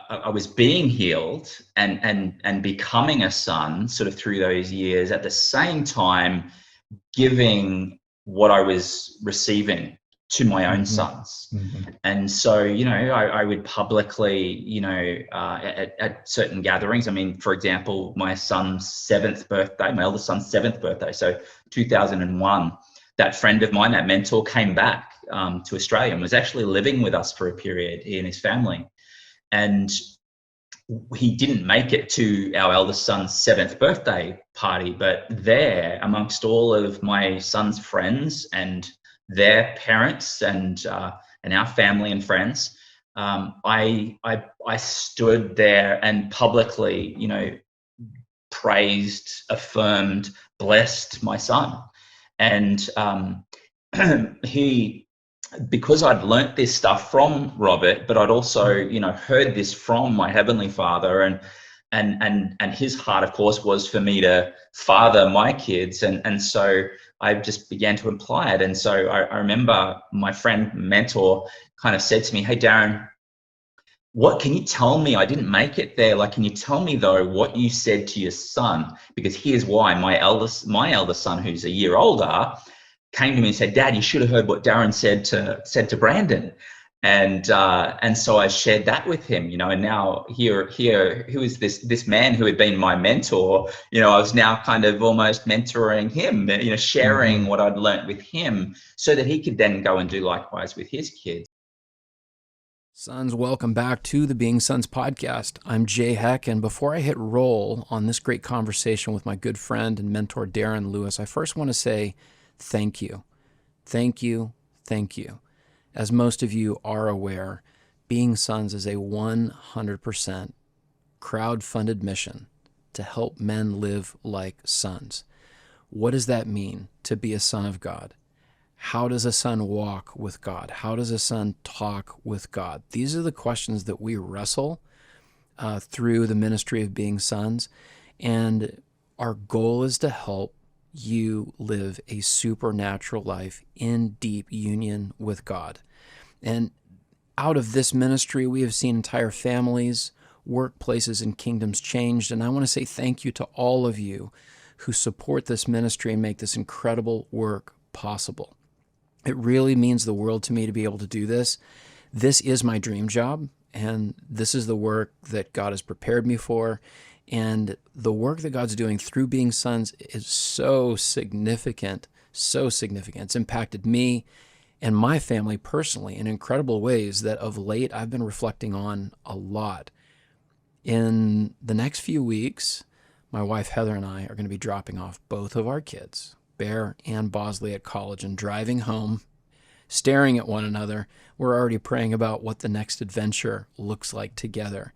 I was being healed and becoming a son sort of through those years, at the same time giving what I was receiving to my own sons. And so, I would publicly, at certain gatherings, I mean, for example, my eldest son's seventh birthday, so 2001, that friend of mine, that mentor, came back to Australia and was actually living with us for a period, he and his family. And he didn't make it to our eldest son's seventh birthday party, but there, amongst all of my son's friends and their parents and our family and friends, I stood there and publicly, praised, affirmed, blessed my son. And because I'd learnt this stuff from Robert, but I'd also, heard this from my Heavenly Father, and his heart, of course, was for me to father my kids. And so I just began to apply it. And so I remember my friend mentor kind of said to me, "Hey, Darren, what can you tell me? I didn't make it there. Like, can you tell me though what you said to your son? Because here's why. My eldest son, who's a year older, came to me and said, Dad, you should have heard what Darren said to Brandon." And so I shared that with him, and now here, who is this man who had been my mentor, I was now kind of almost mentoring him, sharing what I'd learnt with him so that he could then go and do likewise with his kids. Sons, welcome back to the Being Sons podcast. I'm Jay Heck, and before I hit roll on this great conversation with my good friend and mentor, Darren Lewis, I first want to say thank you. Thank you. Thank you. As most of you are aware, Being Sons is a 100% crowd-funded mission to help men live like sons. What does that mean to be a son of God? How does a son walk with God? How does a son talk with God? These are the questions that we wrestle through the ministry of Being Sons, and our goal is to help you live a supernatural life in deep union with God. And out of this ministry, we have seen entire families, workplaces, and kingdoms changed. And I want to say thank you to all of you who support this ministry and make this incredible work possible. It really means the world to me to be able to do this. This is my dream job, and this is the work that God has prepared me for. And the work that God's doing through Being Sons is so significant, so significant. It's impacted me and my family personally in incredible ways that of late I've been reflecting on a lot. In the next few weeks, my wife Heather and I are going to be dropping off both of our kids, Bear and Bosley, at college, and driving home, staring at one another. We're already praying about what the next adventure looks like together.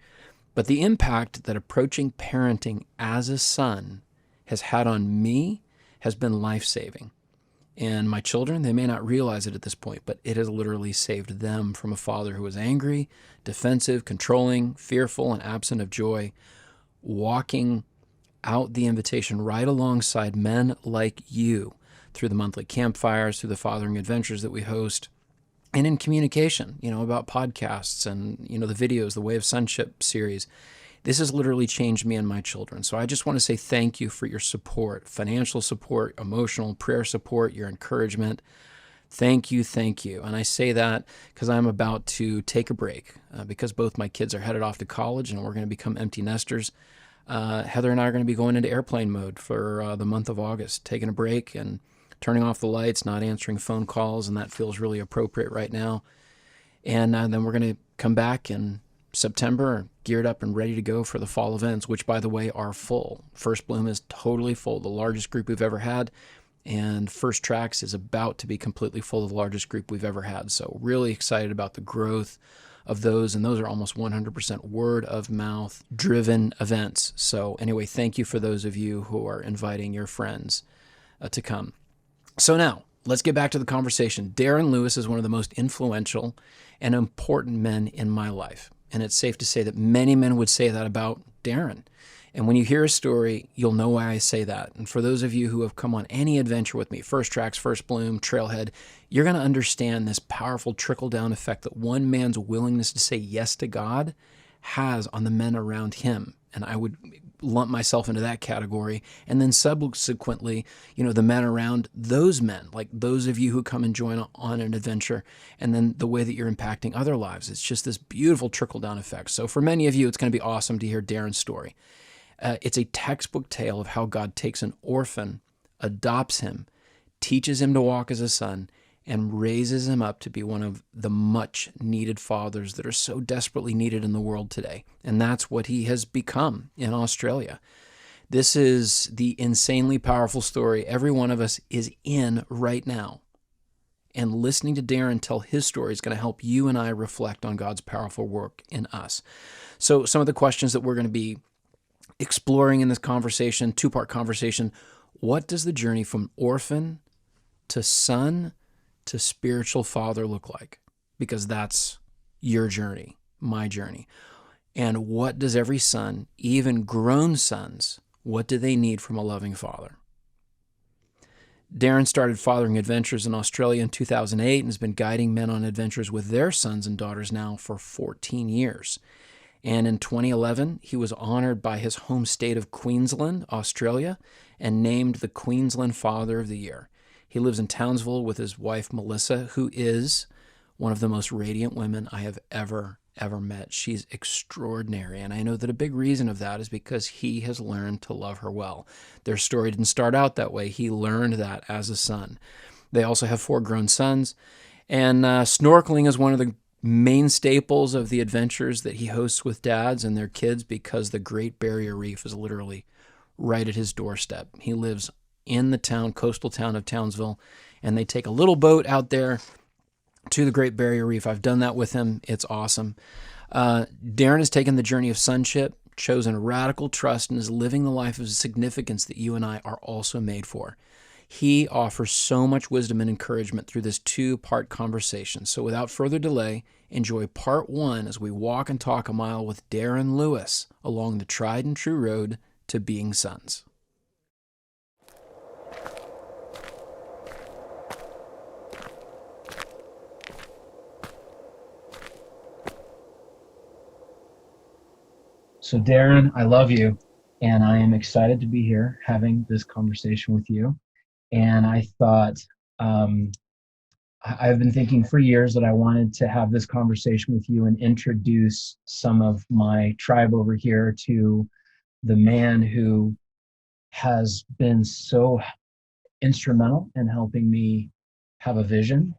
But the impact that approaching parenting as a son has had on me has been life-saving. And my children, they may not realize it at this point, but it has literally saved them from a father who was angry, defensive, controlling, fearful, and absent of joy, walking out the invitation right alongside men like you through the monthly campfires, through the fathering adventures that we host, and in communication, about podcasts and, the videos, the Way of Sonship series. This has literally changed me and my children. So I just want to say thank you for your support, financial support, emotional, prayer support, your encouragement. Thank you, thank you. And I say that because I'm about to take a break because both my kids are headed off to college and we're going to become empty nesters. Heather and I are going to be going into airplane mode for the month of August, taking a break and turning off the lights, not answering phone calls, and that feels really appropriate right now. And then we're going to come back in September, geared up and ready to go for the fall events, which, by the way, are full. First Bloom is totally full, the largest group we've ever had, and First Tracks is about to be completely full, the largest group we've ever had. So really excited about the growth of those, and those are almost 100% word-of-mouth driven events. So anyway, thank you for those of you who are inviting your friends to come. So now, let's get back to the conversation. Darren Lewis is one of the most influential and important men in my life, and it's safe to say that many men would say that about Darren. And when you hear a story, you'll know why I say that. And for those of you who have come on any adventure with me, First Tracks, First Bloom, Trailhead, you're going to understand this powerful trickle-down effect that one man's willingness to say yes to God has on the men around him. And I would lump myself into that category. And then subsequently, the men around those men, like those of you who come and join on an adventure, and then the way that you're impacting other lives. It's just this beautiful trickle-down effect. So for many of you, it's going to be awesome to hear Darren's story. It's a textbook tale of how God takes an orphan, adopts him, teaches him to walk as a son, and raises him up to be one of the much needed fathers that are so desperately needed in the world today. And that's what he has become in Australia. This is the insanely powerful story every one of us is in right now. And listening to Darren tell his story is going to help you and I reflect on God's powerful work in us. So some of the questions that we're going to be exploring in this conversation, two-part conversation: what does the journey from orphan to son to spiritual father look like? Because that's your journey, my journey. And what does every son, even grown sons, what do they need from a loving father? Darren started Fathering Adventures in Australia in 2008 and has been guiding men on adventures with their sons and daughters now for 14 years. And in 2011, he was honored by his home state of Queensland, Australia, and named the Queensland Father of the Year. He lives in Townsville with his wife, Melissa, who is one of the most radiant women I have ever met. She's extraordinary. And I know that a big reason of that is because he has learned to love her well. Their story didn't start out that way. He learned that as a son. They also have 4 grown sons. And snorkeling is one of the main staples of the adventures that he hosts with dads and their kids, because the Great Barrier Reef is literally right at his doorstep. He lives in the coastal town of Townsville, and they take a little boat out there to the Great Barrier Reef. I've done that with him. It's awesome. Darren has taken the journey of sonship, chosen radical trust, and is living the life of significance that you and I are also made for. He offers so much wisdom and encouragement through this 2-part conversation. So without further delay, enjoy part 1 as we walk and talk a mile with Darren Lewis along the tried and true road to being sons. So Darren, I love you, and I am excited to be here having this conversation with you. And I thought, I've been thinking for years that I wanted to have this conversation with you and introduce some of my tribe over here to the man who has been so instrumental in helping me have a vision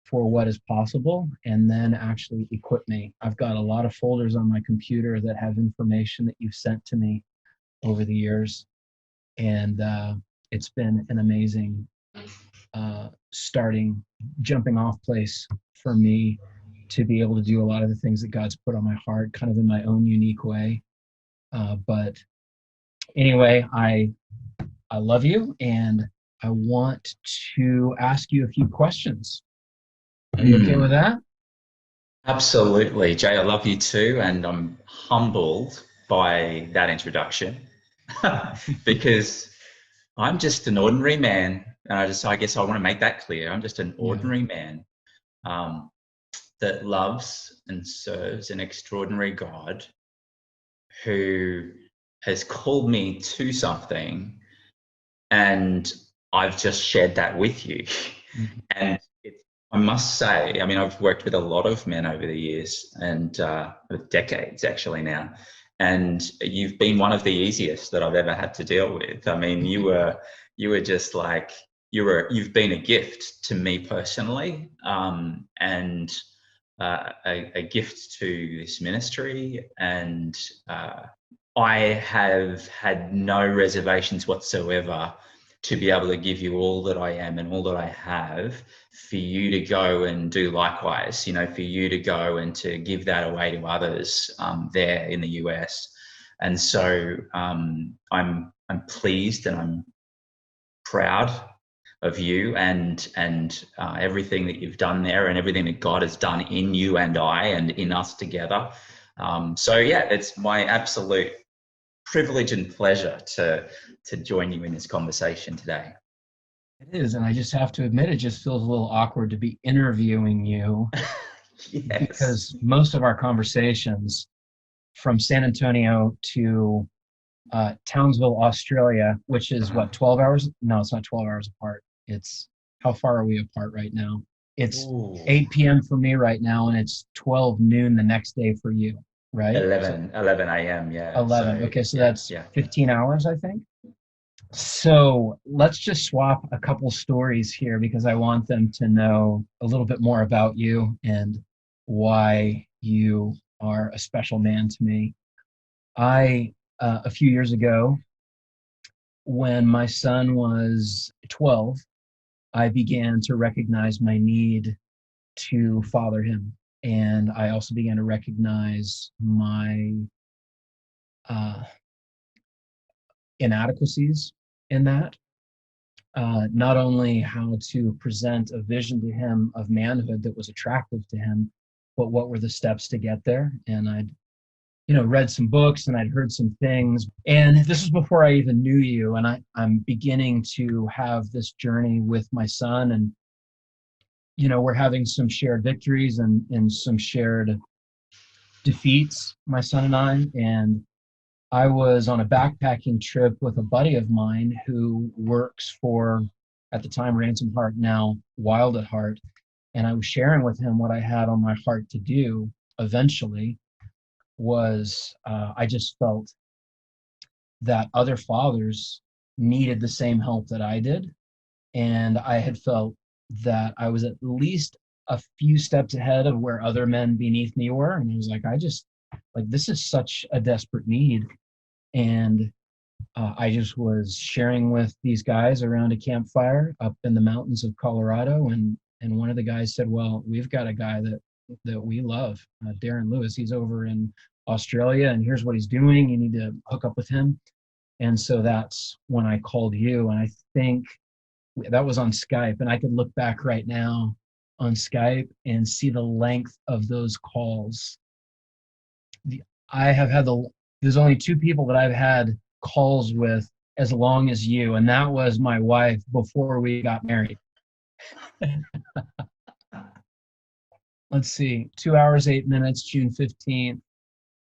for what is possible, and then actually equip me. I've got a lot of folders on my computer that have information that you've sent to me over the years, and it's been an amazing jumping off place for me to be able to do a lot of the things that God's put on my heart, kind of in my own unique way. But anyway, I love you, and I want to ask you a few questions. Are you okay with that? Absolutely, Jay. I love you too, and I'm humbled by that introduction because I'm just an ordinary man, and I guess I want to make that clear. I'm just an ordinary man that loves and serves an extraordinary God who has called me to something, and I've just shared that with you. And I must say, I mean, I've worked with a lot of men over the years, and decades actually now, and you've been one of the easiest that I've ever had to deal with. I mean, you were just like, you've been a gift to me personally, and a gift to this ministry, and I have had no reservations whatsoever to be able to give you all that I am and all that I have, for you to go and do likewise, for you to go and to give that away to others there in the US. And so I'm pleased and I'm proud of you and everything that you've done there, and everything that God has done in you and I and in us together. So yeah, it's my absolute privilege and pleasure to join you in this conversation today. It is, and I just have to admit, it just feels a little awkward to be interviewing you. Yes. Because most of our conversations from San Antonio to Townsville, Australia, which is what, 12 hours? No, it's not 12 hours apart. It's, how far are we apart right now? It's Ooh. 8 p.m. for me right now, and it's 12 noon the next day for you, right? 11 a.m. Yeah. 11. So, Okay, so yeah, that's yeah. 15 hours, I think. So let's just swap a couple stories here because I want them to know a little bit more about you and why you are a special man to me. A few years ago, when my son was 12, I began to recognize my need to father him. And I also began to recognize my uh, inadequacies in that. Not only how to present a vision to him of manhood that was attractive to him, but what were the steps to get there. And I'd, read some books and I'd heard some things. And this was before I even knew you. And I'm beginning to have this journey with my son. And, we're having some shared victories and some shared defeats, my son and I. And I was on a backpacking trip with a buddy of mine who works for, at the time, Ransom Heart, now Wild at Heart. And I was sharing with him what I had on my heart to do eventually was I just felt that other fathers needed the same help that I did. And I had felt that I was at least a few steps ahead of where other men beneath me were. And I was like, this is such a desperate need. And I just was sharing with these guys around a campfire up in the mountains of Colorado, and one of the guys said, "Well, we've got a guy that we love, Darren Lewis. He's over in Australia, and here's what he's doing. You need to hook up with him." And so that's when I called you, and I think that was on Skype, and I could look back right now on Skype and see the length of those calls. I have had there's only two people that I've had calls with as long as you, and that was my wife before we got married. Let's see, 2 hours, 8 minutes, June 15th,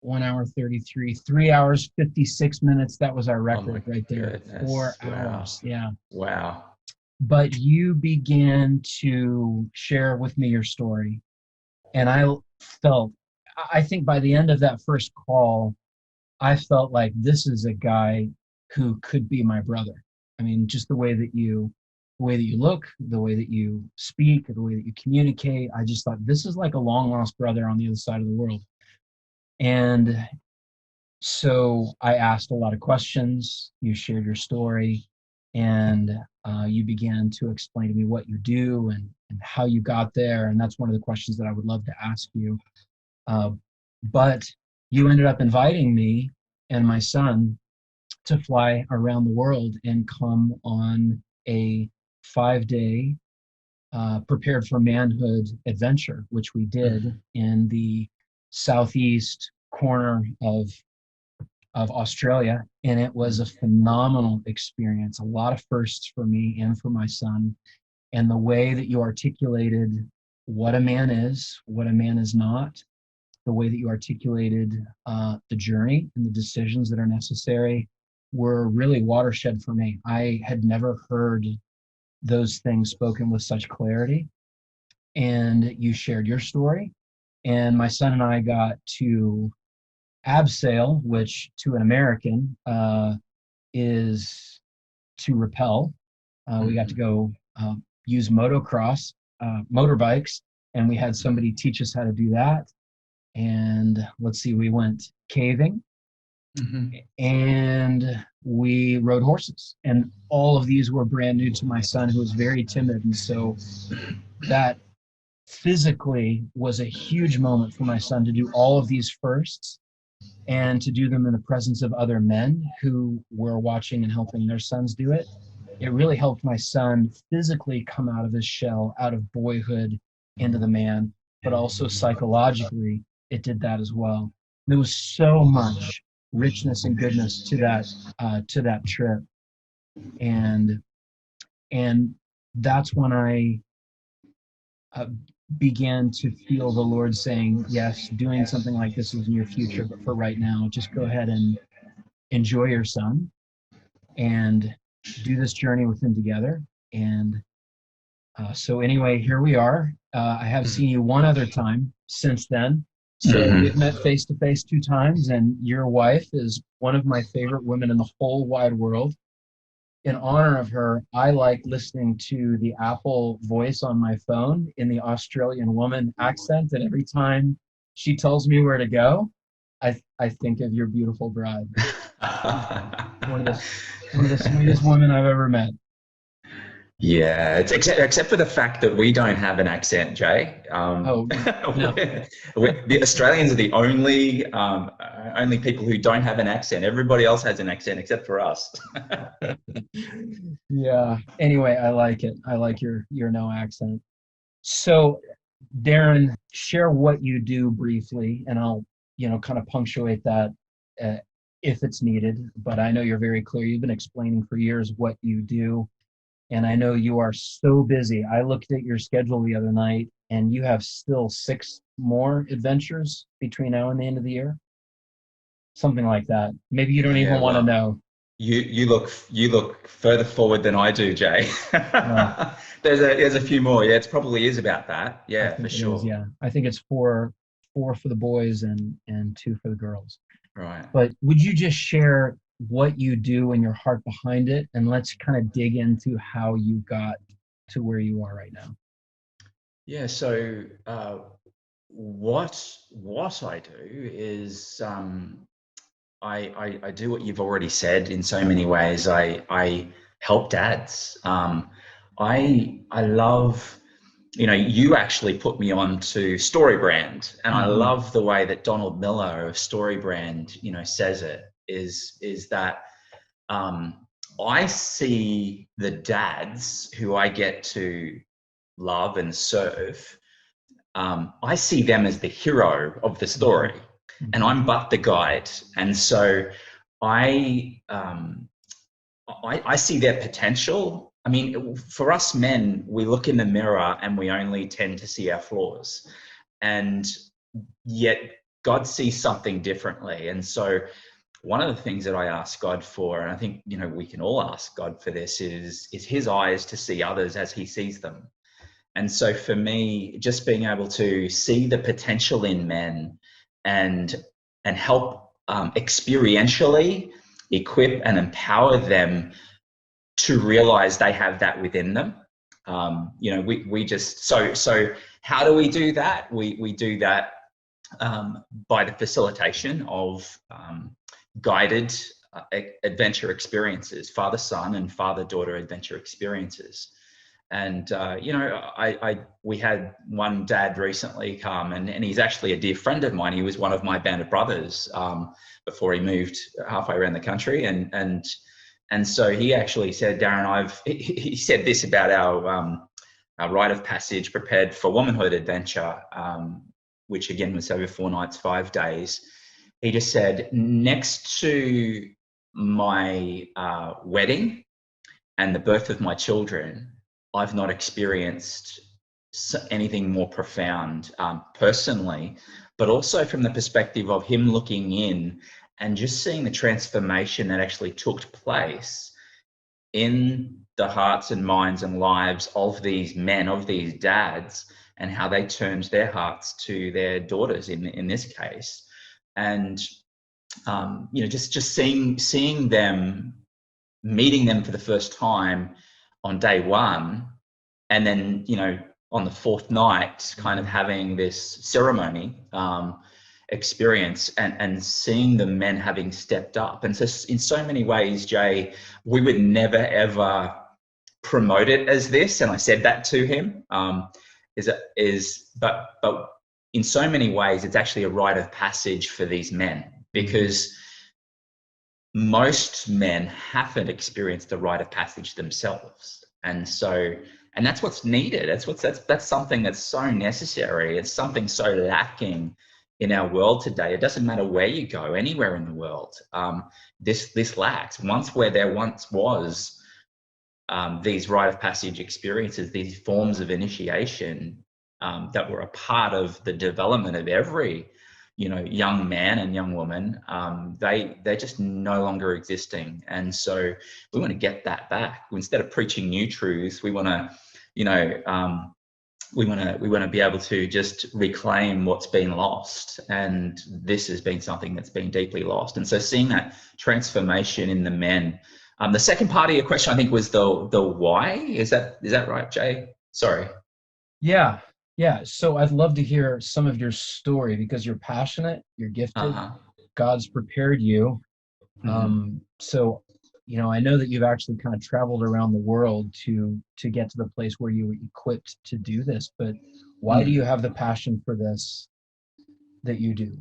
1 hour, 33, 3 hours, 56 minutes. That was our record right there. Goodness. 4 Wow. hours. Yeah. Wow. But you began to share with me your story. And I think by the end of that first call, I felt like this is a guy who could be my brother. I mean, just the way that you look, the way that you speak, the way that you communicate, I just thought this is like a long lost brother on the other side of the world. And so I asked a lot of questions. You shared your story, and you began to explain to me what you do and how you got there. And that's one of the questions that I would love to ask you. But you ended up inviting me and my son to fly around the world and come on a 5-day prepared for manhood adventure, which we did in the southeast corner of Australia. And it was a phenomenal experience, a lot of firsts for me and for my son. And the way that you articulated what a man is, what a man is not, the way that you articulated the journey and the decisions that are necessary were really watershed for me. I had never heard those things spoken with such clarity. And you shared your story. And my son and I got to abseil, which to an American is to rappel. We got to go use motocross, motorbikes, and we had somebody teach us how to do that. And let's see, we went caving, and we rode horses. And all of these were brand new to my son, who was very timid. And so that physically was a huge moment for my son to do all of these firsts and to do them in the presence of other men who were watching and helping their sons do it. It really helped my son physically come out of his shell, out of boyhood into the man, but also psychologically, it did that as well. There was so much richness and goodness to that trip, and that's when I began to feel the Lord saying, yes, doing something like this is in your future, but for right now, just go ahead and enjoy your son and do this journey with him together. And so anyway, here we are. I have seen you one other time since then. So we've met face to face 2 times, and your wife is one of my favorite women in the whole wide world. In honor of her, I like listening to the Apple voice on my phone in the Australian woman accent. And every time she tells me where to go, I think of your beautiful bride. One of the sweetest women I've ever met. Yeah, it's except for the fact that we don't have an accent, Jay. Oh, no. The Australians are the only people who don't have an accent. Everybody else has an accent except for us. Yeah. Anyway, I like it. I like your no accent. So, Darren, share what you do briefly, and I'll, kind of punctuate that uh, if it's needed. But I know you're very clear. You've been explaining for years what you do, and I know you are so busy. I looked at your schedule the other night, and you have still 6 more adventures between now and the end of the year. Something like that. Maybe you don't Yeah, even want to well, know. you look further forward than I do, Jay. Well, There's a few more. Yeah, it probably is about that. I Yeah, for think it is. sure. Yeah, I think it's 4 for the boys and 2 for the girls. Right. But would you just share what you do and your heart behind it, and let's kind of dig into how you got to where you are right now. Yeah. So what I do is I do what you've already said in so many ways. I help dads. I love, you actually put me on to StoryBrand, and I Mm-hmm. love the way that Donald Miller of StoryBrand, says it is that I see the dads who I get to love and serve. I see them as the hero of the story, and Mm-hmm. I'm but the guide. And so I, I see their potential. I mean, for us men, we look in the mirror and we only tend to see our flaws, and yet God sees something differently. And so one of the things that I ask God for, and I think we can all ask God for this, is His eyes to see others as He sees them. And so for me, just being able to see the potential in men and help experientially equip and empower them to realize they have that within them. We just so how do we do that? We do that by the facilitation of guided adventure experiences, father-son and father-daughter adventure experiences. And we had one dad recently come, and he's actually a dear friend of mine. He was one of my band of brothers before he moved halfway around the country, and so he actually said, Darren, he said this about our rite of passage, Prepared for Womanhood adventure, which again was over 4 nights, 5 days. He just said, next to my wedding and the birth of my children, I've not experienced anything more profound personally, but also from the perspective of him looking in and just seeing the transformation that actually took place in the hearts and minds and lives of these men, of these dads, and how they turned their hearts to their daughters in this case. And just seeing them, meeting them for the first time on day one, and then on the 4th night kind of having this ceremony experience, and seeing the men having stepped up. And so in so many ways, Jay, we would never ever promote it as this, and I said that to him, but in so many ways it's actually a rite of passage for these men, because most men haven't experienced the rite of passage themselves. And that's what's needed. That's something that's so necessary. It's something so lacking in our world today. It doesn't matter where you go, anywhere in the world. This lacks. Where there once was these rite of passage experiences, these forms of initiation, that were a part of the development of every, young man and young woman, they're just no longer existing. And so we want to get that back. Instead of preaching new truths, we want to, we want to be able to just reclaim what's been lost. And this has been something that's been deeply lost. And so seeing that transformation in the men. The second part of your question, I think, was the why. Is that right, Jay? Sorry. Yeah. So I'd love to hear some of your story, because you're passionate, you're gifted, God's prepared you. So, I know that you've actually kind of traveled around the world to get to the place where you were equipped to do this, but why do you have the passion for this that you do?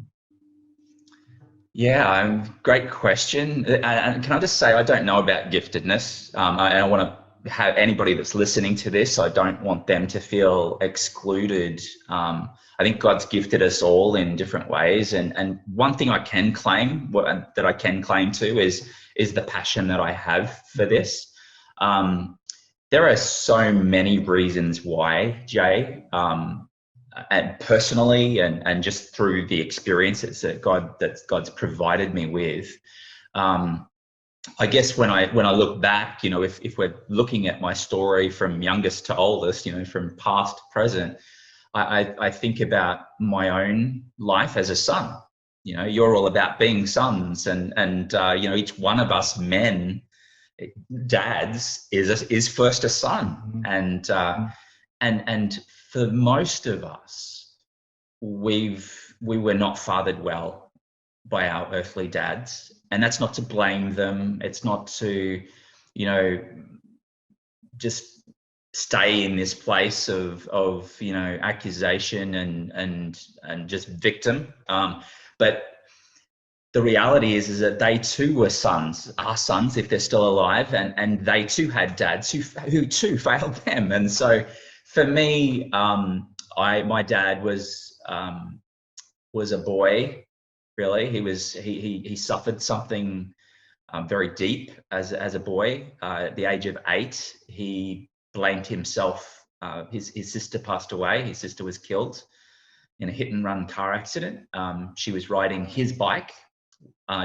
Yeah, great question. And can I just say, I don't know about giftedness. I want to have anybody that's listening to this, I don't want them to feel excluded. I think God's gifted us all in different ways. And one thing I can claim, that I can claim to, is the passion that I have for this. There are so many reasons why, Jay, and personally, and just through the experiences that God's provided me with. I guess when I look back, if we're looking at my story from youngest to oldest, from past to present, I think about my own life as a son. You're all about being sons, and each one of us men, dads, is first a son, and for most of us, we were not fathered well by our earthly dads. And that's not to blame them. It's not to, just stay in this place of accusation and just victim. But the reality is that they too were sons, are sons if they're still alive, and they too had dads who too failed them. And so for me, my dad was a boy. Really, he suffered something very deep as a boy. At the age of 8, he blamed himself. His sister passed away. His sister was killed in a hit and run car accident. She was riding his bike,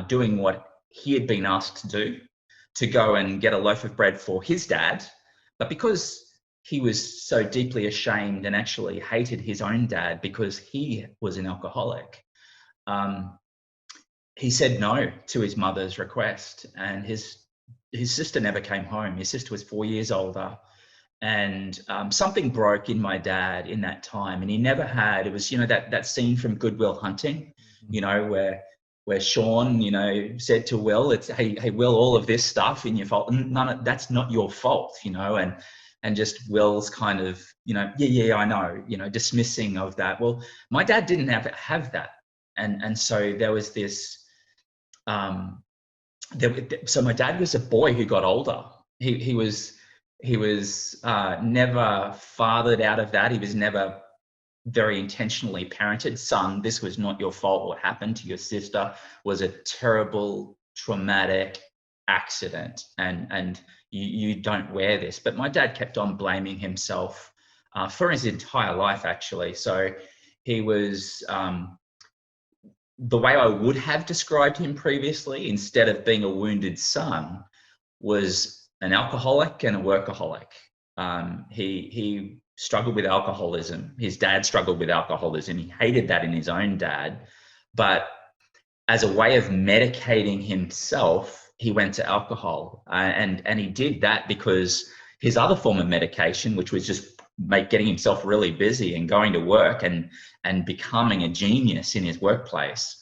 doing what he had been asked to do, to go and get a loaf of bread for his dad. But because he was so deeply ashamed and actually hated his own dad because he was an alcoholic, he said no to his mother's request, and his sister never came home. His sister was 4 years older, and something broke in my dad in that time, and he never had. It was that scene from Good Will Hunting, where Sean said to Will, "It's hey Will, all of this stuff in your fault. That's not your fault," and just Will's kind of yeah I know, dismissing of that. Well, my dad didn't have that, and so there was this. So my dad was a boy who got older. He was never fathered out of that. He was never very intentionally parented. Son, this was not your fault. What happened to your sister was a terrible, traumatic accident, and you don't wear this. But my dad kept on blaming himself for his entire life, actually. So he was the way I would have described him previously, instead of being a wounded son, was an alcoholic and a workaholic. He struggled with alcoholism. His dad struggled with alcoholism. He hated that in his own dad. But as a way of medicating himself, he went to alcohol. And he did that because his other form of medication, which was just getting himself really busy and going to work and becoming a genius in his workplace,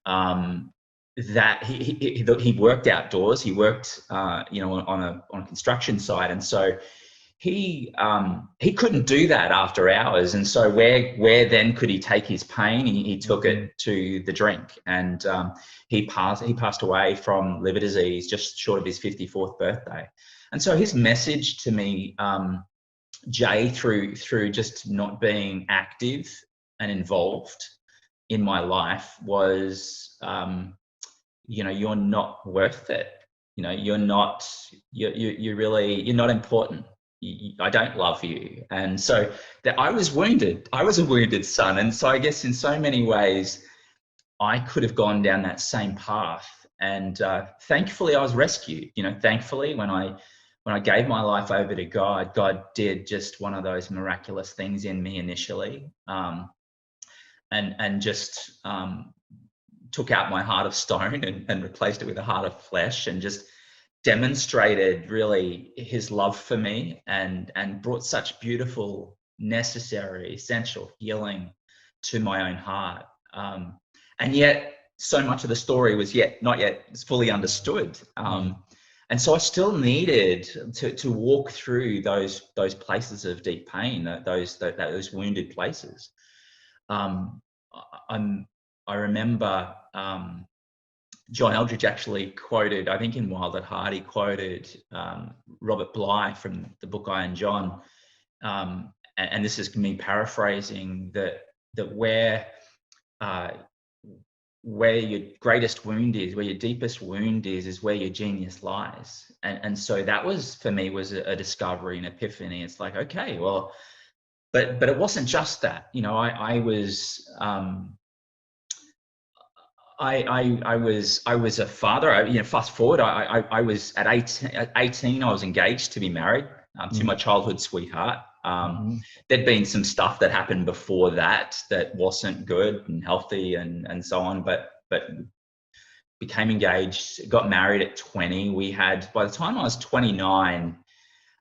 that he worked outdoors. He worked on a construction site, and so he couldn't do that after hours. And so where then could he take his pain? He took it to the drink, and he passed away from liver disease just short of his 54th birthday. And so his message to me, Jay, through just not being active and involved in my life, was you're not worth it. You're not important. I don't love you. And so that I was wounded. I was a wounded son. And so I guess in so many ways, I could have gone down that same path. And thankfully, I was rescued. Thankfully, when I gave my life over to God, God did just one of those miraculous things in me initially, and just took out my heart of stone and replaced it with a heart of flesh, and just demonstrated really his love for me, and brought such beautiful, necessary, essential healing to my own heart. And yet so much of the story was not yet fully understood. And so I still needed to walk through those places of deep pain, those wounded places. I remember John Eldridge actually quoted, I think in Wild at Heart, he quoted Robert Bly from the book Iron John, and this is me paraphrasing, that where your greatest wound is, where your deepest wound is where your genius lies. And so that was, for me, was a discovery, an epiphany. It's like, okay, well, but it wasn't just that. I was I was a father. Fast forward, I was at 18, I was engaged to be married to my childhood sweetheart. There'd been some stuff that happened before that wasn't good and healthy and so on, but became engaged, got married at 20. We had, by the time I was 29,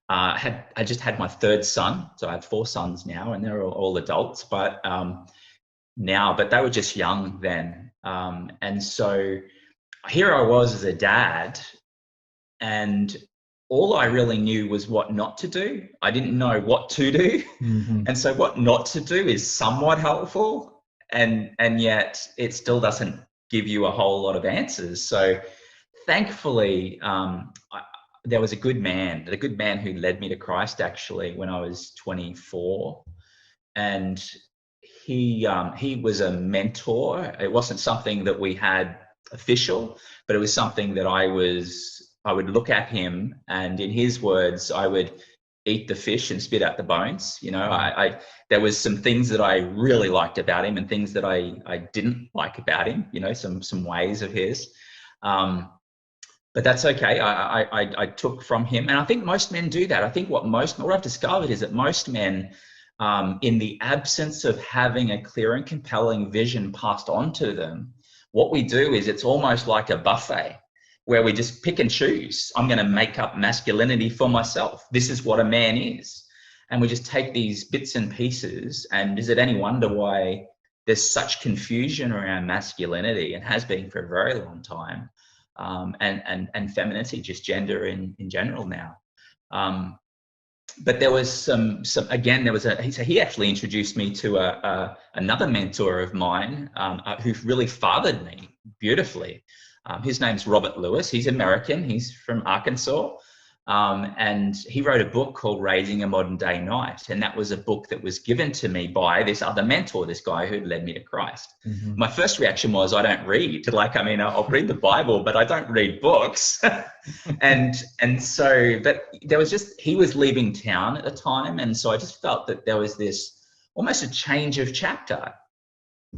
I just had my third son. So I have 4 sons now, and they're all adults, but they were just young then. And so here I was as a dad, and all I really knew was what not to do. I didn't know what to do. And so what not to do is somewhat helpful, and yet it still doesn't give you a whole lot of answers. So thankfully, there was a good man who led me to Christ, actually, when I was 24. And he was a mentor. It wasn't something that we had official, but it was something that I would look at him, and in his words, I would eat the fish and spit out the bones. There was some things that I really liked about him, and things that I didn't like about him, some ways of his. But that's okay. I took from him, and I think most men do that. I think what I've discovered is that most men, in the absence of having a clear and compelling vision passed on to them, what we do is it's almost like a buffet where we just pick and choose. I'm going to make up masculinity for myself. This is what a man is. And we just take these bits and pieces. And is it any wonder why there's such confusion around masculinity, and has been for a very long time, and femininity, just gender in general now. But there was some again, he actually introduced me to another mentor of mine, who really fathered me beautifully. His name's Robert Lewis. He's American. He's from Arkansas. And he wrote a book called Raising a Modern Day Knight. And that was a book that was given to me by this other mentor, this guy who'd led me to Christ. My first reaction was, I don't read. I'll read the Bible, but I don't read books. and so, but there was he was leaving town at the time. And so I just felt that there was this almost a change of chapter.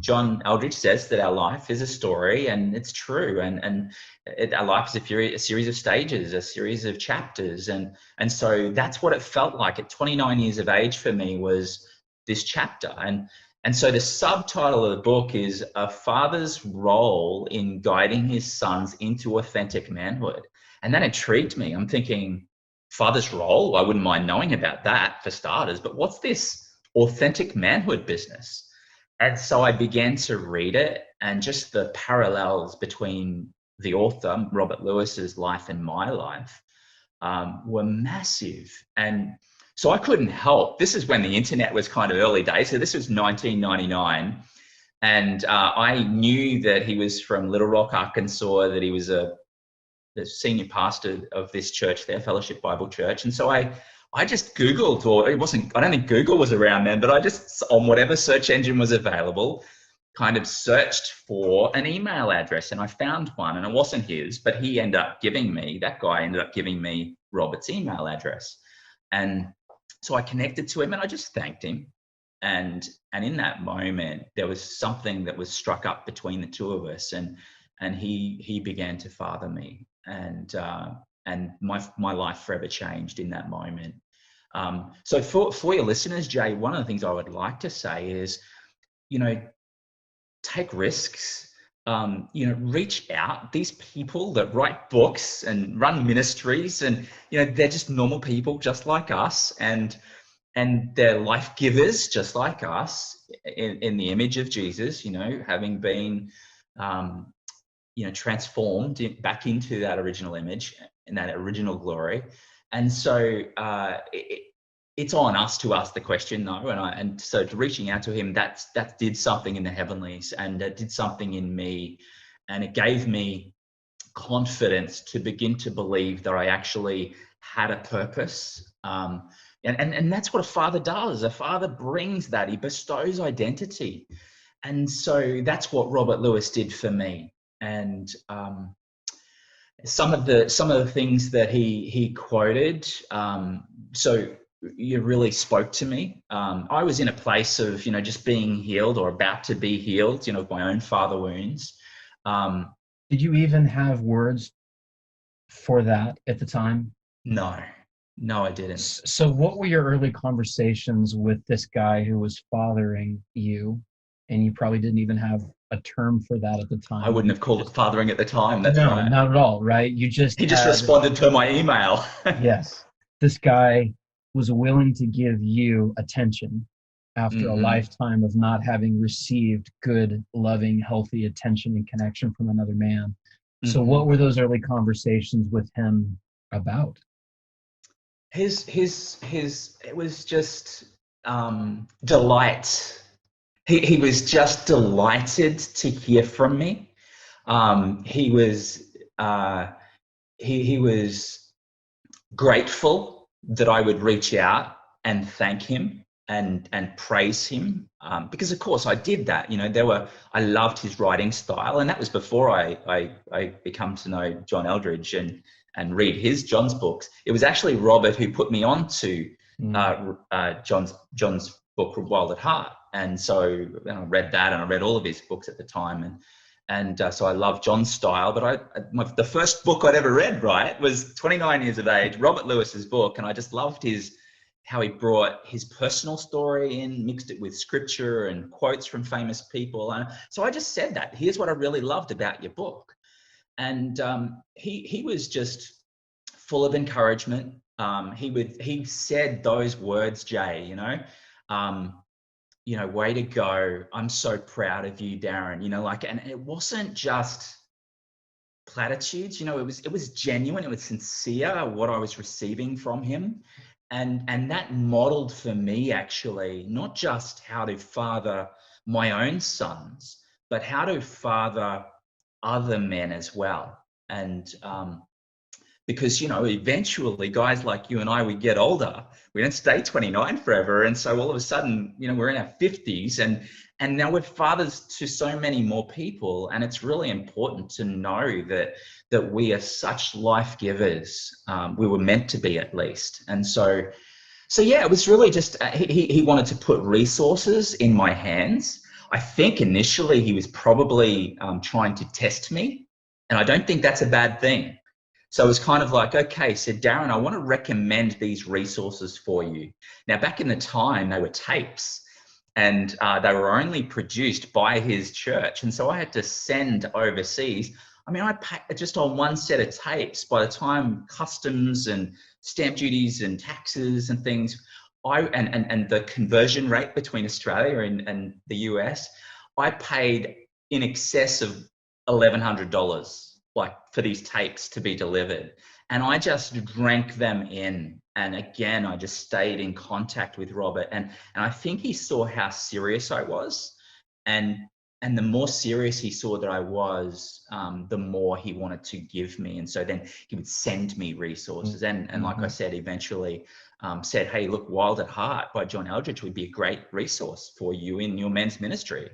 John Eldridge says that our life is a story, and it's true. Our life is a series of stages, a series of chapters. And so that's what it felt like at 29 years of age for me, was this chapter. And so the subtitle of the book is A Father's Role in Guiding His Sons into Authentic Manhood. And that intrigued me. I'm thinking, father's role? I wouldn't mind knowing about that for starters, but what's this authentic manhood business? And so I began to read it, and just the parallels between the author, Robert Lewis's life, and my life were massive. And so I couldn't help. This is when the internet was kind of early days. So this was 1999. And I knew that he was from Little Rock, Arkansas, that he was the senior pastor of this church there, Fellowship Bible Church. And so I just Googled, or I don't think Google was around then, but I just, on whatever search engine was available, kind of searched for an email address, and I found one, and it wasn't his, but that guy ended up giving me Robert's email address. And so I connected to him and I just thanked him. And in that moment, there was something that was struck up between the two of us, and he began to father me, and my life forever changed in that moment. So for your listeners, Jay, one of the things I would like to say is, take risks. Reach out. These people that write books and run ministries, and they're just normal people, just like us, and they're life givers, just like us, in the image of Jesus. Having been, transformed back into that original image and that original glory. And so it's on us to ask the question, though. And so reaching out to him, that did something in the heavenlies, and it did something in me, and it gave me confidence to begin to believe that I actually had a purpose. And that's what a father does. A father brings that. He bestows identity. And so that's what Robert Lewis did for me. And some of the things that he quoted, so you really spoke to me. I was in a place of, just being healed or about to be healed, of my own father wounds. Did you even have words for that at the time? No, I didn't. So what were your early conversations with this guy who was fathering you? And you probably didn't even have a term for that at the time. I wouldn't have called it fathering at the time. That's right. Not at all, right? He just responded to my email. Yes. This guy was willing to give you attention after a lifetime of not having received good, loving, healthy attention and connection from another man. So what were those early conversations with him about? It was just delight. He was just delighted to hear from me. He was grateful that I would reach out and thank him and praise him, because of course I did that. I loved his writing style, and that was before I become to know John Eldredge and read John's books. It was actually Robert who put me on to John's book Wild at Heart, and so I read that, and I read all of his books at the time, and so I love John's style. But the first book I'd ever read, right, was 29 years of age, Robert Lewis's book, and I just loved how he brought his personal story in, mixed it with scripture and quotes from famous people. And so I just said that, here's what I really loved about your book. And he was just full of encouragement. He said those words, Jay, way to go. I'm so proud of you, Darren. And it wasn't just platitudes, it was genuine, it was sincere, what I was receiving from him. And that modeled for me, actually, not just how to father my own sons, but how to father other men as well. And because, eventually guys like you and I, we get older, we don't stay 29 forever. And so all of a sudden, we're in our 50s, and now we're fathers to so many more people. And it's really important to know that we are such life givers. We were meant to be, at least. And so yeah, it was really just, he wanted to put resources in my hands. I think initially he was probably trying to test me, and I don't think that's a bad thing. So it was kind of like, okay, so Darren, I want to recommend these resources for you. Now, back in the time, they were tapes, and they were only produced by his church. And so I had to send overseas. I mean, I paid just on one set of tapes, by the time customs and stamp duties and taxes and things, and the conversion rate between Australia and the US, I paid in excess of $1,100, like, for these tapes to be delivered. And I just drank them in. And again, I just stayed in contact with Robert. And I think he saw how serious I was. And the more serious he saw that I was, the more he wanted to give me. And so then he would send me resources. And like I said, eventually said, hey, look, Wild at Heart by John Eldredge would be a great resource for you in your men's ministry.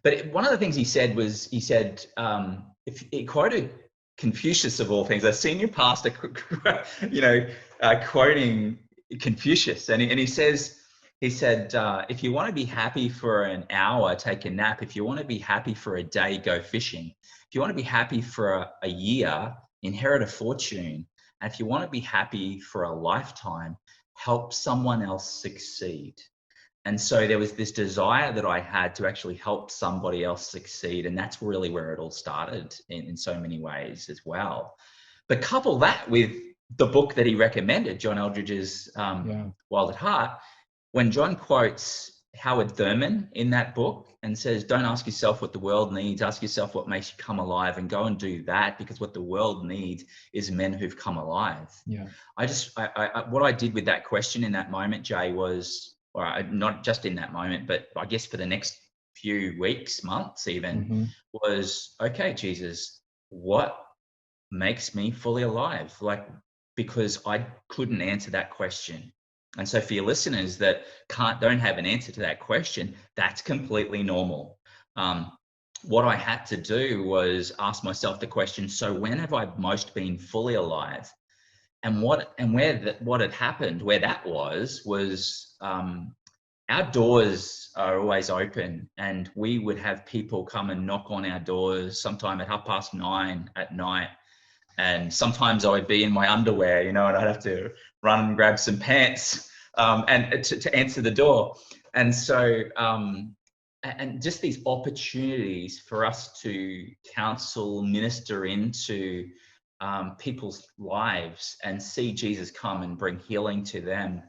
But one of the things he said was, if he quoted Confucius of all things, a senior pastor, quoting Confucius, and he says, he said, if you want to be happy for an hour, take a nap. If you want to be happy for a day, go fishing. If you want to be happy for a year, inherit a fortune. And if you want to be happy for a lifetime, help someone else succeed. And so there was this desire that I had to actually help somebody else succeed. And that's really where it all started in so many ways as well. But couple that with the book that he recommended, John Eldridge's Wild at Heart, when John quotes Howard Thurman in that book and says, don't ask yourself what the world needs, ask yourself what makes you come alive, and go and do that, because what the world needs is men who've come alive. Yeah. What I did with that question in that moment, Jay, was, not just in that moment, but I guess for the next few weeks, months even, was, okay, Jesus, what makes me fully alive? Because I couldn't answer that question. And so for your listeners that don't have an answer to that question, that's completely normal. What I had to do was ask myself the question, so when have I most been fully alive? And what had happened, where that was our doors are always open, and we would have people come and knock on our doors sometime at 9:30 at night. And sometimes I would be in my underwear, and I'd have to run and grab some pants and to answer the door. And so, and just these opportunities for us to counsel, minister into people's lives and see Jesus come and bring healing to them.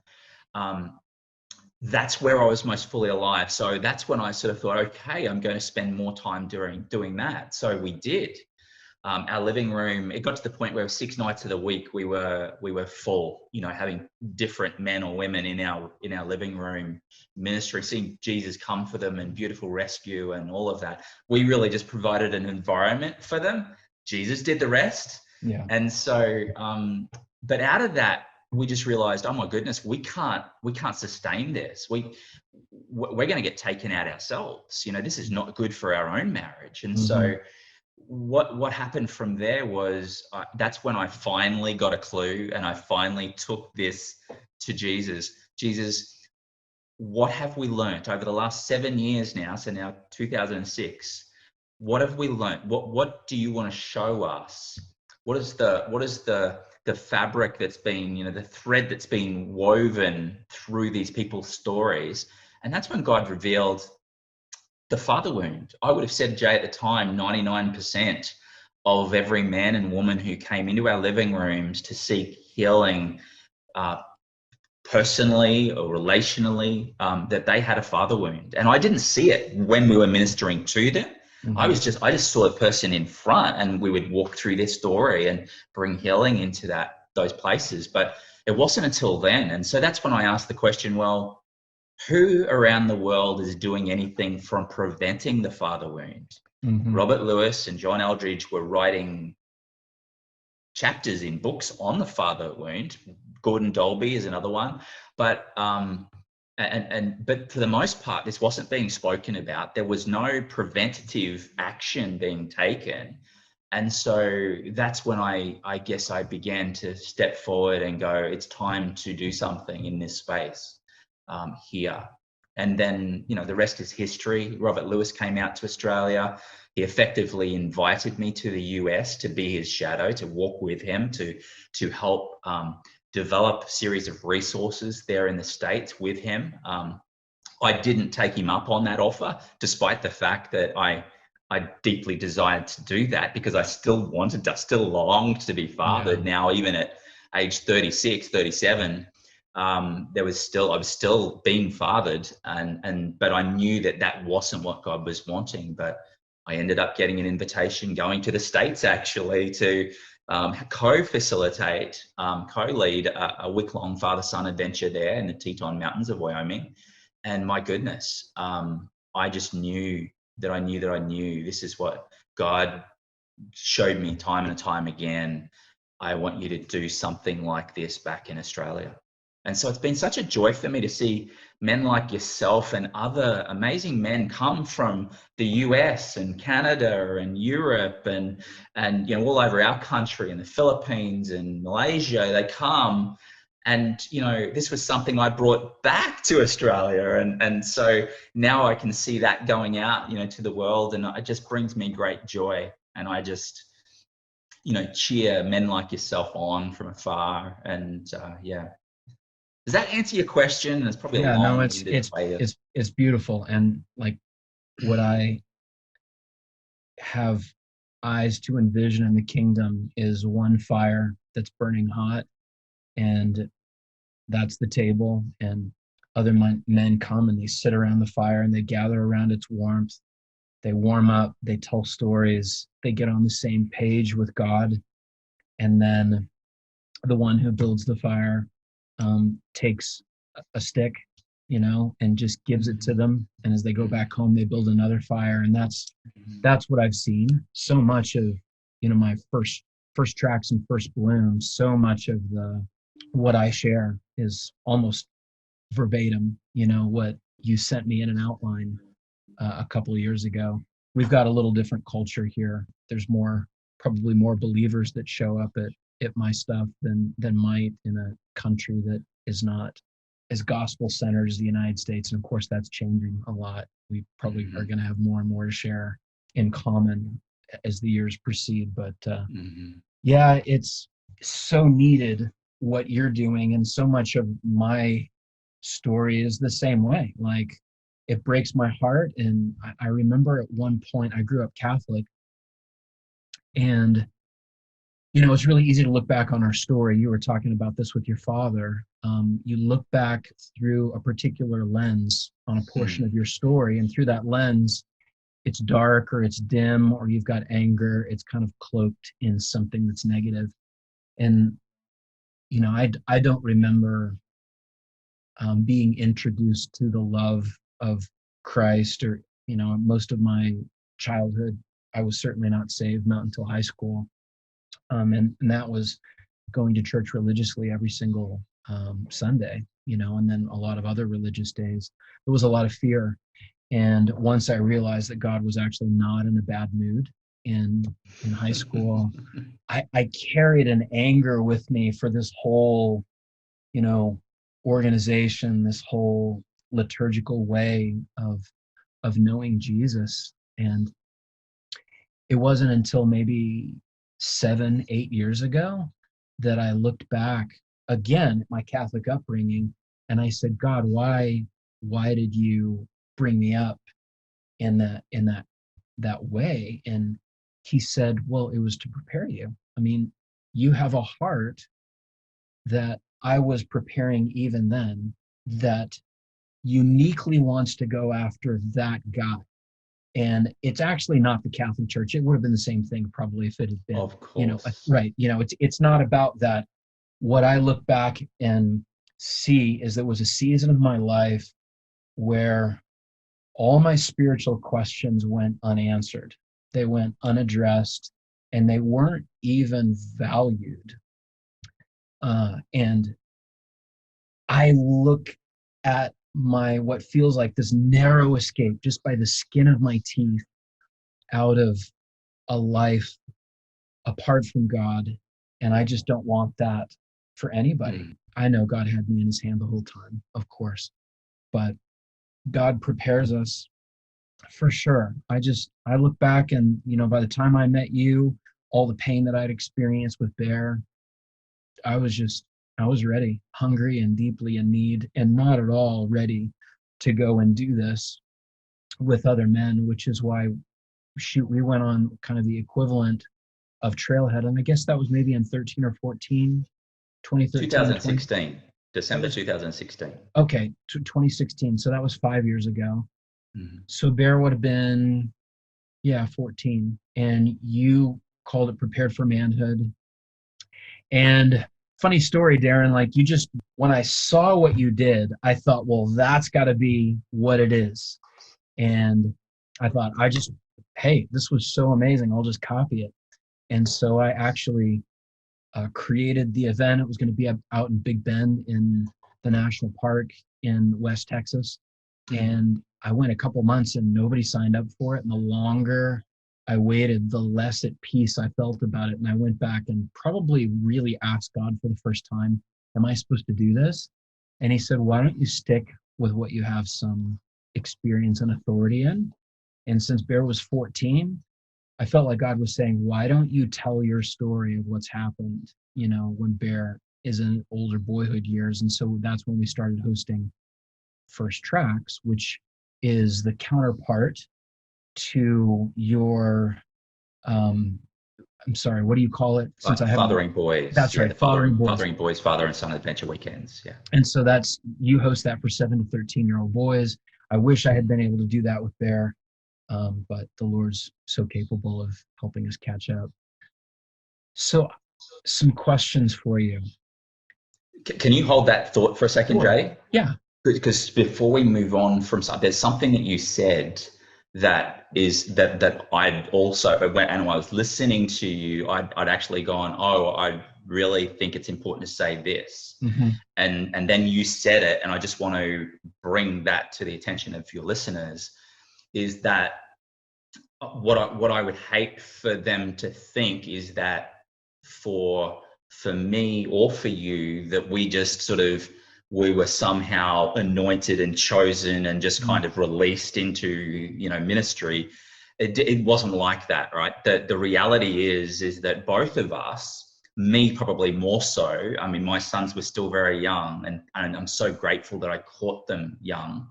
That's where I was most fully alive. So that's when I sort of thought, okay, I'm going to spend more time doing that. So we did. Our living room, it got to the point where 6 nights of the week we were full, having different men or women in our living room, ministry, seeing Jesus come for them, and beautiful rescue and all of that. We really just provided an environment for them. Jesus did the rest. Yeah. And so, but out of that, we just realized, oh my goodness, we can't sustain this. We're going to get taken out ourselves. This is not good for our own marriage. And so what happened from there was that's when I finally got a clue, and I finally took this to Jesus. Jesus, what have we learned over the last 7 years now? So now 2006, what have we learned? What do you want to show us? What is the fabric that's been, the thread that's been woven through these people's stories? And that's when God revealed the father wound. I would have said, Jay, at the time, 99% of every man and woman who came into our living rooms to seek healing, personally or relationally, that they had a father wound. And I didn't see it when we were ministering to them. I just saw a person in front, and we would walk through their story and bring healing into those places. But it wasn't until then. And so that's when I asked the question, well, who around the world is doing anything from preventing the father wound? Robert Lewis and John Eldridge were writing chapters in books on the father wound. Gordon Dolby is another one. But but for the most part, this wasn't being spoken about. There was no preventative action being taken. And so that's when I guess I began to step forward and go, it's time to do something in this space here. And then, the rest is history. Robert Lewis came out to Australia. He effectively invited me to the US to be his shadow, to walk with him, to help develop a series of resources there in the States with him. I didn't take him up on that offer, despite the fact that I deeply desired to do that, because I still longed to be fathered. Yeah. Now, even at age 36, 37, I was still being fathered, but I knew that wasn't what God was wanting. But I ended up getting an invitation, going to the States actually, to co-facilitate, co-lead a week-long father-son adventure there in the Teton Mountains of Wyoming. And my goodness, I just knew that I knew this is what God showed me time and time again. I want you to do something like this back in Australia. And so it's been such a joy for me to see men like yourself and other amazing men come from the US and Canada and Europe and you know, all over our country and the Philippines and Malaysia. They come, and you know, this was something I brought back to Australia, and so now I can see that going out, you know, to the world, and it just brings me great joy. And I just, you know, cheer men like yourself on from afar. And yeah. Does that answer your question? It's probably a Yeah, no, it's long-winded it's way of. it's it's beautiful. And like what I have eyes to envision in the kingdom is one fire that's burning hot, and that's the table, and other men come and they sit around the fire and they gather around its warmth. They warm up, they tell stories, they get on the same page with God, and then the one who builds the fire takes a stick, and just gives it to them. And as they go back home, they build another fire, and that's what I've seen. So much of my first tracks and first blooms. So much of the what I share is almost verbatim. What you sent me in an outline a couple of years ago. We've got a little different culture here. There's probably more believers that show up at my stuff than might in a country that is not as gospel centered as the United States. And of course, that's changing a lot. We probably are going to have more and more to share in common as the years proceed. But yeah, it's so needed what you're doing. And so much of my story is the same way. Like, it breaks my heart. And I remember at one point, I grew up Catholic, and it's really easy to look back on our story. You were talking about this with your father. You look back through a particular lens on a portion of your story, and through that lens, it's dark or it's dim, or you've got anger. It's kind of cloaked in something that's negative. And I don't remember being introduced to the love of Christ, or most of my childhood, I was certainly not saved, not until high school. And that was going to church religiously every single Sunday, and then a lot of other religious days. There was a lot of fear. And once I realized that God was actually not in a bad mood in high school, I carried an anger with me for this whole, organization, this whole liturgical way of knowing Jesus. And it wasn't until maybe 7-8 years ago that I looked back again at my Catholic upbringing, and I said, God, why did you bring me up in that way? And he said, well, it was to prepare you. I mean, you have a heart that I was preparing even then, that uniquely wants to go after that guy. And it's actually not the Catholic Church. It would have been the same thing probably if it had been, Of course. right. It's not about that. What I look back and see is there was a season of my life where all my spiritual questions went unanswered. They went unaddressed, and they weren't even valued. And I look at what feels like this narrow escape just by the skin of my teeth out of a life apart from God. And I just don't want that for anybody. I know God had me in his hand the whole time, of course, but God prepares us for sure. I look back and, by the time I met you, all the pain that I'd experienced with Bear, I was ready, hungry and deeply in need, and not at all ready to go and do this with other men, which is why, we went on kind of the equivalent of Trailhead. And I guess that was maybe in 13 or 14, 2013. 2016, December 2016. Okay, 2016. So that was 5 years ago. So Bear would have been, 14. And you called it Prepared for Manhood. And funny story, Darren, like when I saw what you did, I thought, well, that's got to be what it is. And I thought, hey, this was so amazing. I'll just copy it. And so I actually created the event. It was going to be out in Big Bend in the national park in West Texas. And I went a couple months and nobody signed up for it. And the longer I waited, the less at peace I felt about it. And I went back and probably really asked God for the first time, am I supposed to do this? And he said, why don't you stick with what you have some experience and authority in? And since Bear was 14, I felt like God was saying, why don't you tell your story of what's happened, when Bear is in older boyhood years? And so that's when we started hosting First Tracks, which is the counterpart to your, I'm sorry, what do you call it? Since Fathering Boys. That's right, Fathering Boys. Fathering Boys, Father and Son Adventure Weekends, yeah. And so you host that for 7 to 13-year-old boys. I wish I had been able to do that with Bear, but the Lord's so capable of helping us catch up. So some questions for you. Can you hold that thought for a second, Sure. Jay? Yeah. Because before we move on from something, there's something that you said that I'd also, and I was listening to you, I'd actually gone, oh, I really think it's important to say this. Mm-hmm. And then you said it, and I just want to bring that to the attention of your listeners, is that what I would hate for them to think is that for me or for you, that we just we were somehow anointed and chosen and just kind of released into, ministry. It wasn't like that, right? The reality is that both of us, me probably more so, I mean, my sons were still very young, and I'm so grateful that I caught them young.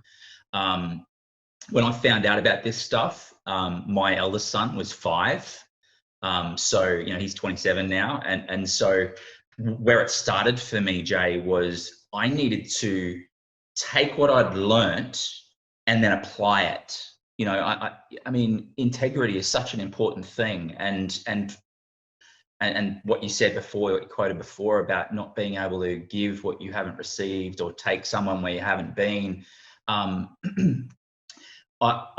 When I found out about this stuff, my eldest son was 5. So, he's 27 now. And so where it started for me, Jay, was I needed to take what I'd learnt and then apply it. I mean, integrity is such an important thing. And what you said before, what you quoted before about not being able to give what you haven't received or take someone where you haven't been. I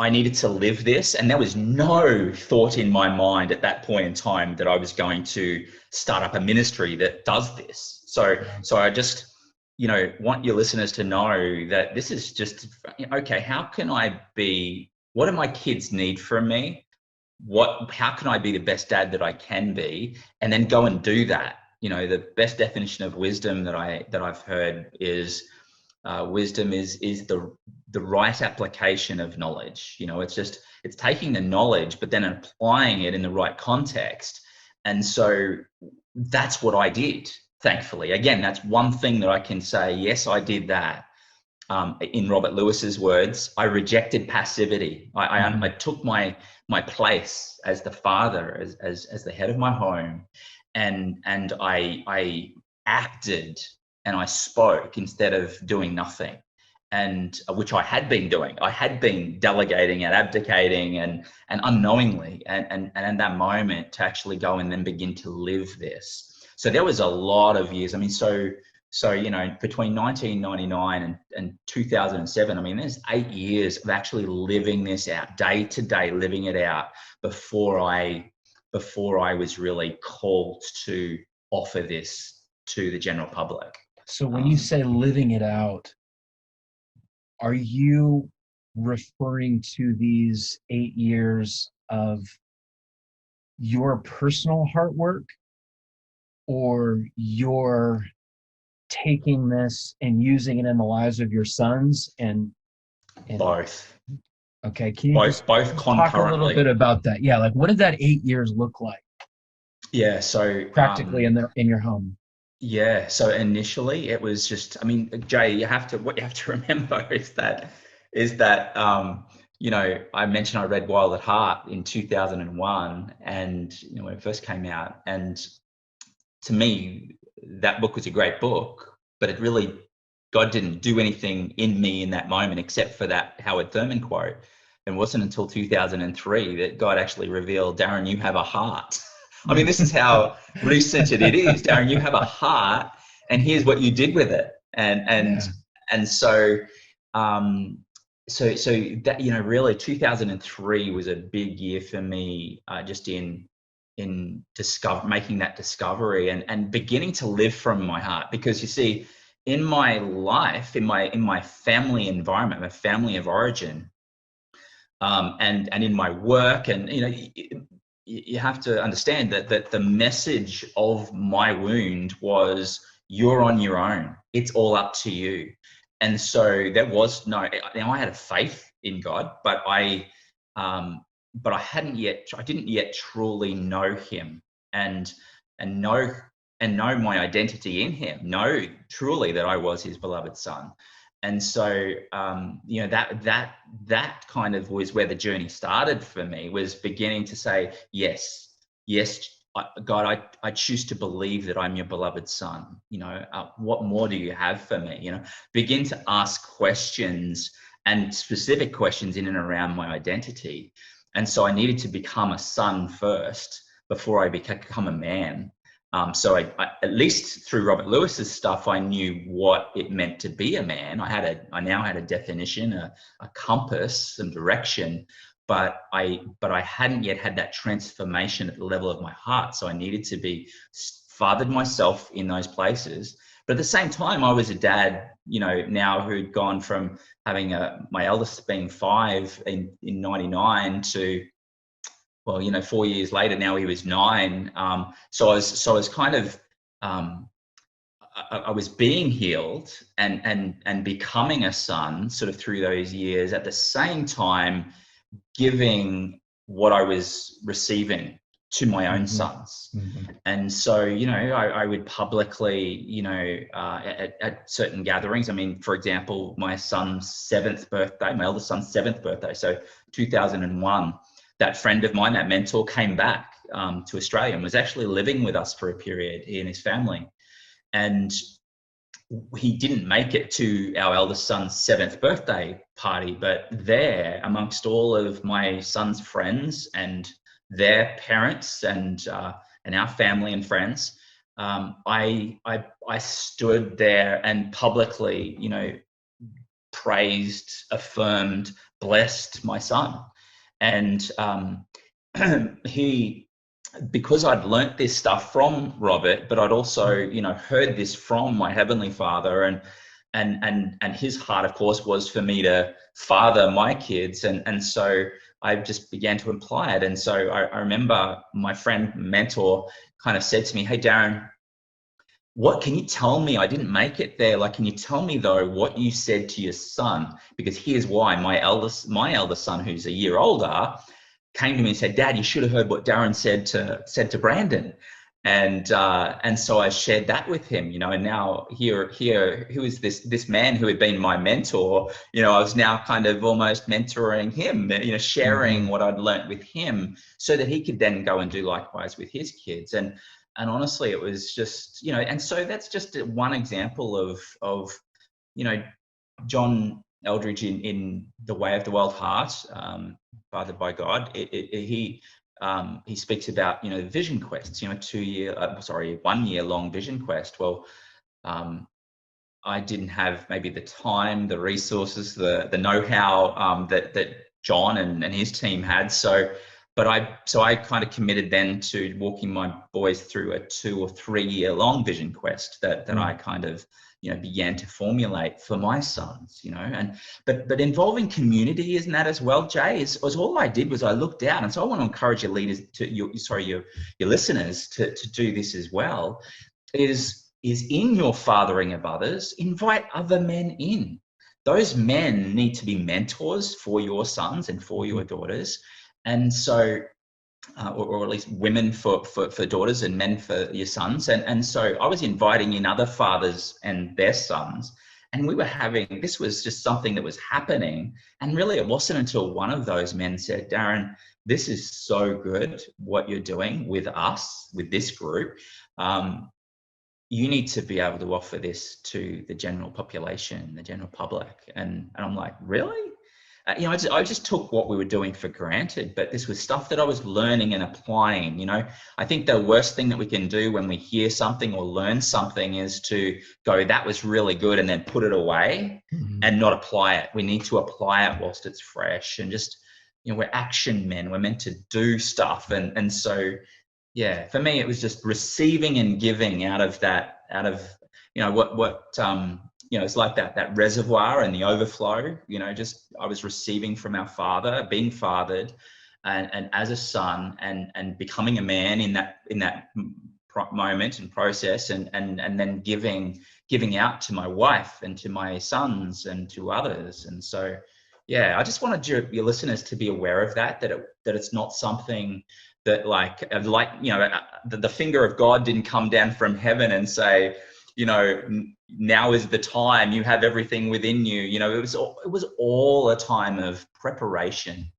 needed to live this, and there was no thought in my mind at that point in time that I was going to start up a ministry that does this. So I just, want your listeners to know that this is just, okay, how can I be, what do my kids need from me? How can I be the best dad that I can be? And then go and do that. The best definition of wisdom that I've heard is, wisdom is the right application of knowledge. It's taking the knowledge, but then applying it in the right context. And so that's what I did, thankfully. Again, that's one thing that I can say, yes, I did that. In Robert Lewis's words, I rejected passivity. I took my place as the father, as the head of my home, and I acted and I spoke instead of doing nothing, and which I had been doing. I had been delegating and abdicating and unknowingly, and at that moment to actually go and then begin to live this. So there was a lot of years. I mean, so between 1999 and 2007, I mean, there's 8 years of actually living this out, day to day, living it out before I was really called to offer this to the general public. So when you say living it out, are you referring to these 8 years of your personal heart work, or you're taking this and using it in the lives of your sons? And both. Okay, can you both talk a little bit about that? Yeah, like what did that 8 years look like? Yeah, so practically in your home. Yeah, so initially it was just, I mean, Jay, what you have to remember is that I mentioned I read Wild at Heart in 2001, and when it first came out, and to me that book was a great book, but God didn't do anything in me in that moment except for that Howard Thurman quote. And it wasn't until 2003 that God actually revealed, Darren, you have a heart. I mean, this is how recent it is. Darren, you have a heart, and here's what you did with it. So that, really 2003 was a big year for me, just in making that discovery and beginning to live from my heart. Because you see, in my life, in my family environment, my family of origin, and in my work, and you have to understand that the message of my wound was, you're on your own. It's all up to you. And so there was no, I had a faith in God, but I didn't yet truly know him, and know my identity in him, know truly that I was his beloved son. And so that kind of was where the journey started for me, was beginning to say, yes, God, I choose to believe that I'm your beloved son. What more do you have for me? Begin to ask questions, and specific questions in and around my identity. And so I needed to become a son first before I become a man. So I, at least through Robert Lewis's stuff, I knew what it meant to be a man. I now had a definition, a compass, some direction, but I hadn't yet had that transformation at the level of my heart. So I needed to be fathered myself in those places. But at the same time, I was a dad, now who'd gone from having my eldest being 5 in 99 to, well, 4 years later, now he was 9. So I was kind of, I was being healed and becoming a son sort of through those years, at the same time giving what I was receiving to my own sons. And so, I would publicly, at certain gatherings, I mean, for example, my eldest son's 7th birthday, so 2001, that friend of mine, that mentor, came back to Australia and was actually living with us for a period, he and his family. And he didn't make it to our eldest son's 7th birthday party, but there, amongst all of my son's friends and their parents and our family and friends, I stood there and publicly, praised, affirmed, blessed my son. And because I'd learnt this stuff from Robert, but I'd also, heard this from my Heavenly Father, and his heart, of course, was for me to father my kids. And so I just began to apply it. And so I remember my friend, mentor, kind of said to me, "Hey, Darren, what can you tell me? I didn't make it there. Like, can you tell me though what you said to your son? Because here's why. My eldest son, who's a year older, came to me and said, Dad, you should have heard what Darren said to Brandon." And so I shared that with him, and now here, who is this man who had been my mentor, I was now kind of almost mentoring him, sharing what I'd learnt with him so that he could then go and do likewise with his kids. And honestly, it was just, and so that's just one example of John Eldridge in The Way of the Wild Heart, Fathered by God. He speaks about, the vision quests, 1 year long vision quest. Well, I didn't have maybe the time, the resources, the know-how that John and his team had. So I kind of committed then to walking my boys through a 2 or 3 year long vision quest that I kind of, began to formulate for my sons, but involving community in that as well, Jay, was all I did was I looked out. And so I want to encourage your leaders your listeners to do this as well, is in your fathering of others, invite other men in. Those men need to be mentors for your sons and for your daughters. And so, or at least women for daughters and men for your sons. And so I was inviting in other fathers and their sons, and this was just something that was happening. And really it wasn't until one of those men said, Darren, this is so good what you're doing with us, with this group. You need to be able to offer this to the general population, the general public. And I'm like, really? I just took what we were doing for granted, but this was stuff that I was learning and applying. I think the worst thing that we can do when we hear something or learn something is to go, that was really good, and then put it away and not apply it. We need to apply it whilst it's fresh, and just, we're action men. We're meant to do stuff. And so, yeah, for me, it was just receiving and giving out of it's like that reservoir and the overflow, just I was receiving from our Father, being fathered, and as a son, and becoming a man in that moment and process, and then giving out to my wife and to my sons and to others. And so, yeah, I just wanted your listeners to be aware of that it's not something that the finger of God didn't come down from heaven and say, now is the time, you have everything within you. It was all a time of preparation.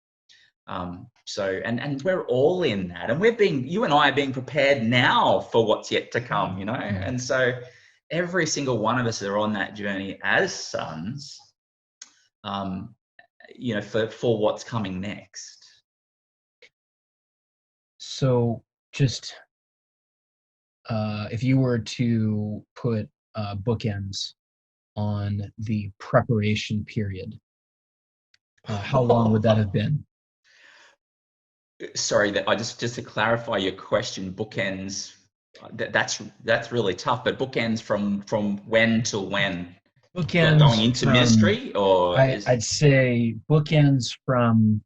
And we're all in that, and you and I are being prepared now for what's yet to come, and so every single one of us are on that journey as sons, for what's coming next. So just if you were to put bookends on the preparation period, how long would that have been? Sorry, that just to clarify your question, bookends. That's really tough. But bookends from when till when? Bookends going into ministry, or I'd say bookends from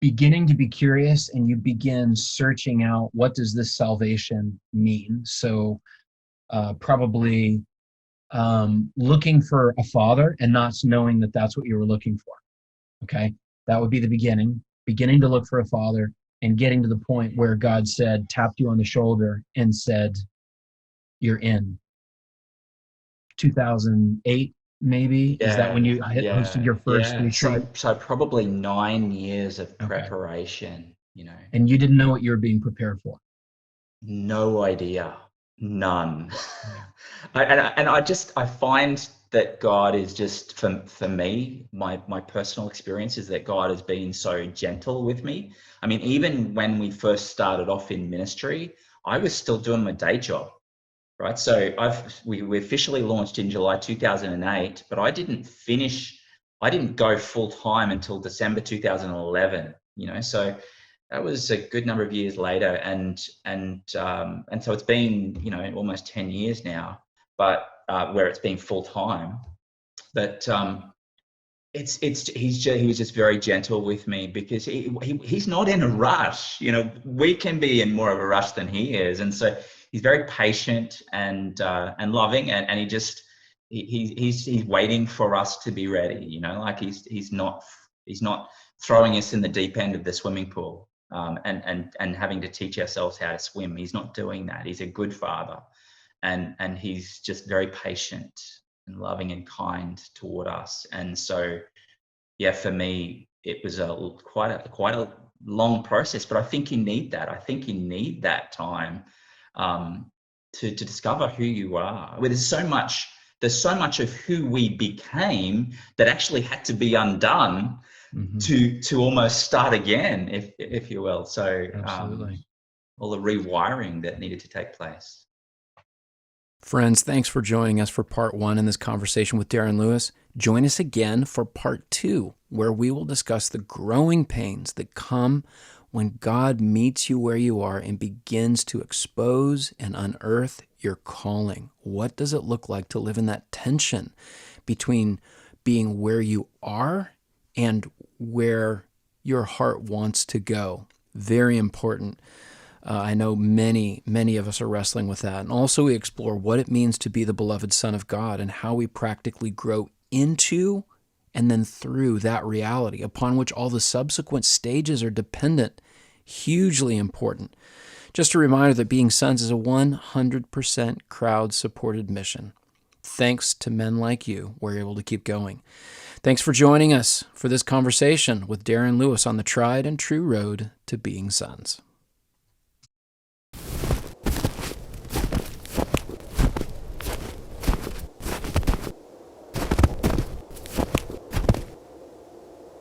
beginning to be curious, and you begin searching out, what does this salvation mean? So probably looking for a father and not knowing that that's what you were looking for. Okay, that would be the beginning to look for a father, and getting to the point where God tapped you on the shoulder and said, you're in. 2008, maybe? Yeah, is that when you hosted your first retreat? So probably 9 years of preparation, And you didn't know what you were being prepared for? No idea. None. I find that God is just, for me, my personal experience is that God has been so gentle with me. I mean, even when we first started off in ministry, I was still doing my day job, right? So we officially launched in July 2008, but I didn't go full time until December 2011, so that was a good number of years later. And so it's been, almost 10 years now, but where it's been full time. But he was just very gentle with me, because he's not in a rush. We can be in more of a rush than he is, and so he's very patient and loving, and he's waiting for us to be ready. Like he's not throwing us in the deep end of the swimming pool, and having to teach ourselves how to swim. He's not doing that. He's a good father, and he's just very patient and loving and kind toward us. And so, yeah, for me, it was quite a long process, but I think you need that. I think you need that time to discover who you are. There's so much of who we became that actually had to be undone to almost start again, if you will. So absolutely, all the rewiring that needed to take place. Friends, thanks for joining us for part 1 in this conversation with Darren Lewis. Join us again for part 2, where we will discuss the growing pains that come when God meets you where you are and begins to expose and unearth your calling. What does it look like to live in that tension between being where you are and where your heart wants to go? Very important. I know many of us are wrestling with that. And also we explore what it means to be the beloved Son of God, and how we practically grow into and then through that reality, upon which all the subsequent stages are dependent. Hugely important. Just a reminder that Being Sons is a 100% crowd-supported mission. Thanks to men like you, we're able to keep going. Thanks for joining us for this conversation with Darren Lewis on the tried and true road to being sons.